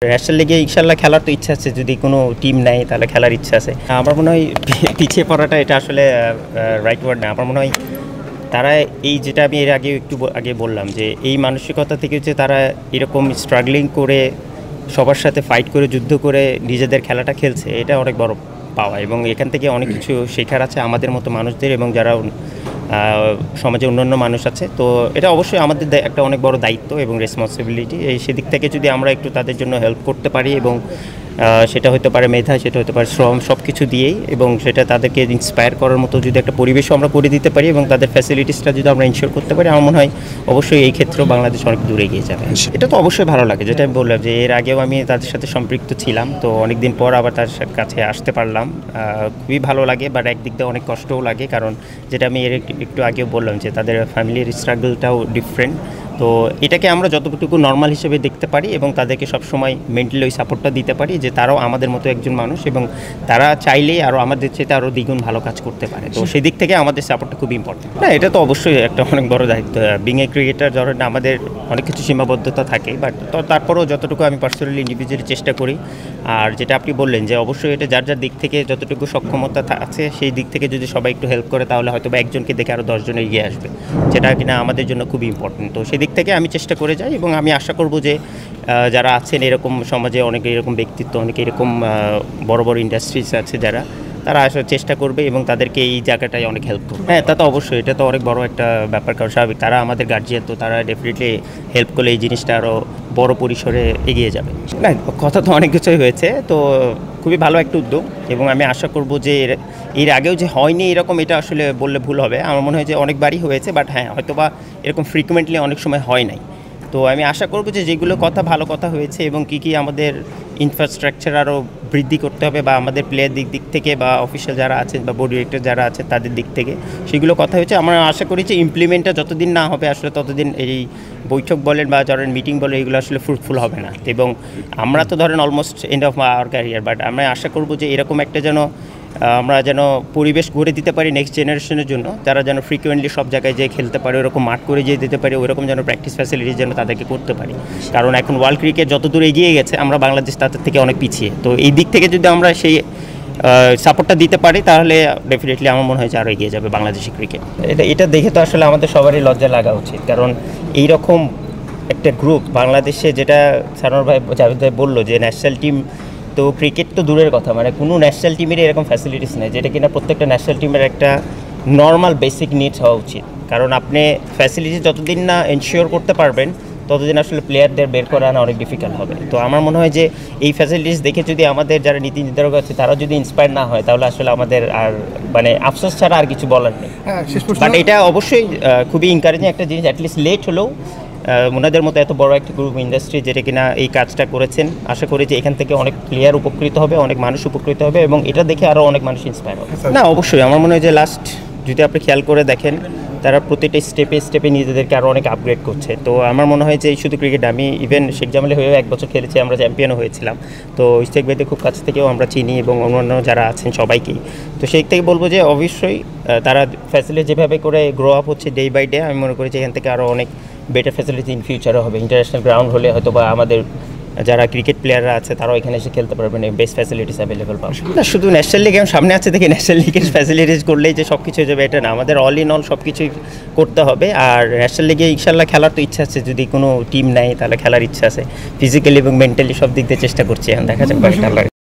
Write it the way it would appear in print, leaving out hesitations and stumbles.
National লিগে ইনশাল্লাহ খেলার তো ইচ্ছা আছে, যদি কোনো টিম নেয় তাহলে খেলার ইচ্ছা আছে। আমার মনে হয় পিছিয়ে পড়াটা এটা আসলে রাইট ওয়ার্ড না। আমার মনে হয় তারা এই যেটা আমি এর একটু আগে বললাম যে এই মানসিকতা থেকে হচ্ছে তারা এরকম স্ট্রাগলিং করে সবার সাথে ফাইট করে যুদ্ধ করে নিজেদের খেলাটা খেলছে, এটা অনেক বড় পাওয়া এবং এখান থেকে অনেক কিছু শেখার আছে আমাদের মতো মানুষদের এবং যারা সমাজে অন্যান্য মানুষ আছে। তো এটা অবশ্যই আমাদের একটা অনেক বড় দায়িত্ব এবং রেসপন্সিবিলিটি। সেদিক থেকে যদি আমরা একটু তাদের জন্য হেল্প করতে পারি এবং সেটা হতে পারে মেধা, সেটা হতে পারে শ্রম, সব কিছু দিয়েই, এবং সেটা তাদেরকে ইন্সপায়ার করার মতো যদি একটা পরিবেশও আমরা করে দিতে পারি এবং তাদের ফ্যাসিলিটিসটা যদি আমরা ইনশিওর করতে পারি, আমার মনে হয় অবশ্যই এই ক্ষেত্রেও বাংলাদেশ অনেক দূরে এগিয়ে যাবে। এটা তো অবশ্যই ভালো লাগে, যেটা আমি বললাম যে এর আগেও আমি তাদের সাথে সম্পৃক্ত ছিলাম, তো অনেক দিন পর আবার তাদের কাছে আসতে পারলাম, খুবই ভালো লাগে। বাট একদিক দিয়ে অনেক কষ্টও লাগে, কারণ যেটা আমি এর একটু আগেও বললাম যে তাদের ফ্যামিলির স্ট্রাগলটাও ডিফারেন্ট। তো এটাকে আমরা যতটুকু নর্মাল হিসেবে দেখতে পারি এবং তাদেরকে সবসময় মেন্টালি ওই সাপোর্টটা দিতে পারি যে তারাও আমাদের মতো একজন মানুষ এবং তারা চাইলেই আরও আমাদের চেয়ে আরও দ্বিগুণ ভালো কাজ করতে পারে। তো সেই দিক থেকে আমাদের সাপোর্টটা খুব ইম্পর্টেন্ট। না, এটা তো অবশ্যই একটা অনেক বড় দায়িত্ব। বিং এ ক্রিকেটার ধরেন আমাদের অনেক কিছু সীমাবদ্ধতা থাকে, বাট তারপরেও যতটুকু আমি পার্সোনালি ইন্ডিভিজুয়ালি চেষ্টা করি। আর যেটা আপনি বললেন যে অবশ্যই এটা যার যার দিক থেকে যতটুকু সক্ষমতা আছে সেই দিক থেকে যদি সবাই একটু হেল্প করে তাহলে হয়তো বা একজনকে দেখে আরও 10 জন এগিয়ে আসবে, যেটা কিনা আমাদের জন্য খুবই ইম্পর্টেন্ট। তো সেদিক থেকে আমি চেষ্টা করে যাই এবং আমি আশা করব যে যারা আছেন এরকম সমাজে অনেকে এরকম ব্যক্তিত্ব, অনেকে এরকম বড় বড় ইন্ডাস্ট্রিজ আছে তারা আসার চেষ্টা করবে এবং তাদেরকে এই জায়গাটায় অনেক হেল্প করবে। হ্যাঁ, তা তো অবশ্যই, এটা তো অনেক বড় একটা ব্যাপার, কারণ স্বাভাবিক তারা আমাদের গার্জিয়ান, তো তারা ডেফিনেটলি হেল্প করলে এই জিনিসটা আরও বড় পরিসরে এগিয়ে যাবে। না, কথা তো অনেক কিছুই হয়েছে, তো খুবই ভালো একটা উদ্যোগ এবং আমি আশা করব যে এর আগেও যে হয়নি এরকম, এটা আসলে বললে ভুল হবে। আমার মনে হয় যে অনেকবারই হয়েছে, বাট হ্যাঁ হয়তো বা এরকম ফ্রিকুয়েন্টলি অনেক সময় হয় নাই। তো আমি আশা করব যে যেগুলো ভালো কথা হয়েছে এবং কী আমাদের ইনফ্রাস্ট্রাকচার আরও বৃদ্ধি করতে হবে বা আমাদের প্লেয়ার দিক থেকে বা অফিসিয়াল যারা আছেন বা বোর্ড ডিরেক্টর যারা আছে তাদের দিক থেকে সেগুলো কথা হয়েছে। আমরা আশা করি যে ইমপ্লিমেন্টটা যতদিন না হবে আসলে ততদিন এই বৈঠক বলেন বা ধরেন মিটিং বলেন এগুলো আসলে ফ্রুটফুল হবে না। এবং আমরা তো ধরেন almost end of our career, but আমরা আশা করব যে এরকম একটা আমরা যেন পরিবেশ গড়ে দিতে পারি নেক্সট জেনারেশনের জন্য, তারা যেন ফ্রিকুয়েন্টলি সব জায়গায় যেয়ে খেলতে পারে, ওরকম মাঠ করে যেয়ে দিতে পারি, ওইরকম যেন প্র্যাকটিস ফ্যাসিলিটিস যেন তাদেরকে করতে পারি। কারণ এখন ওয়ার্ল্ড ক্রিকেট যত দূর এগিয়ে গেছে আমরা বাংলাদেশ তাদের থেকে অনেক পিছিয়ে। তো এই দিক থেকে যদি আমরা সেই সাপোর্টটা দিতে পারি তাহলে ডেফিনেটলি আমার মনে হয় যে আরও এগিয়ে যাবে বাংলাদেশি ক্রিকেট। এটা দেখে তো আসলে আমাদের সবারই লজ্জা লাগা উচিত, কারণ এইরকম একটা গ্রুপ বাংলাদেশে, যেটা সানোয়ার ভাই জাভেদ ভাই বললো যে ন্যাশনাল টিম, তো ক্রিকেট তো দূরের কথা, মানে কোনো ন্যাশনাল টিমেরই এরকম ফ্যাসিলিটিস নেই, যেটা কিনা প্রত্যেকটা ন্যাশনাল টিমের একটা নর্মাল বেসিক নিডস হওয়া উচিত। কারণ আপনি ফ্যাসিলিটিস যতদিন না এনশিওর করতে পারবেন ততদিন আসলে প্লেয়ারদের বের করা আনা অনেক ডিফিকাল্ট হবে। তো আমার মনে হয় যে এই ফ্যাসিলিটিস দেখে যদি আমাদের যারা নীতি নির্ধারক আছে তারা যদি ইন্সপায়ার না হয় তাহলে আসলে আমাদের আর মানে আফসোস ছাড়া আর কিছু বলার নেই। বাট এটা অবশ্যই খুবই এনকারেজিং একটা জিনিস, অ্যাটলিস্ট লেট হলেও ওনাদের মতো এত বড় একটা গ্রুপ ইন্ডাস্ট্রি যেটা কিনা এই কাজটা করেছেন, আশা করি যে এখান থেকে অনেক প্লেয়ার উপকৃত হবে, অনেক মানুষ উপকৃত হবে এবং এটা দেখে আরও অনেক মানুষ ইন্সপায়ার হবে। না, অবশ্যই আমার মনে হয় যে লাস্ট যদি আপনি খেয়াল করে দেখেন তারা প্রতিটা স্টেপে নিজেদেরকে আরও অনেক আপগ্রেড করছে। তো আমার মনে হয় যে শুধু ক্রিকেট, আমি ইভেন শেখ জামালে হয়েও 1 বছর খেলেছি, আমরা চ্যাম্পিয়নও হয়েছিলাম। তো শেখ ভাইদের খুব কাছ থেকেও আমরা চিনি এবং অন্যান্য যারা আছেন সবাইকেই। তো সেই থেকে বলবো যে অবশ্যই তারা ফ্যাসিলিটি যেভাবে করে গ্রো আপ হচ্ছে ডে বাই ডে, আমি মনে করি যে এখান থেকে আরও অনেক বেটার ফ্যাসিলিটি ইন ফিউচারও হবে। ইন্টারন্যাশনাল গ্রাউন্ড হলে হয়তো বা আমাদের যারা ক্রিকেট প্লেয়াররা আছে তারাও এখানে এসে খেলতে পারবেন, বেস্ট ফ্যাসিলিটিস অ্যাভেলেবল পাবে। না, শুধু ন্যাশনাল লিগ সামনে আছে দেখে ন্যাশনাল লিগের ফ্যাসিলিটিস করলেই যে সব কিছু হয়ে যাবে এটা না, আমাদের অল ইন অল সব কিছুই করতে হবে। আর ন্যাশনাল লিগে ইনশাল্লাহ খেলার তো ইচ্ছা আছে, যদি কোনো টিম নেয় তাহলে খেলার ইচ্ছা আছে, ফিজিক্যালি এবং মেন্টালি সব দিক দিয়ে চেষ্টা করছি, এখন দেখা যাক।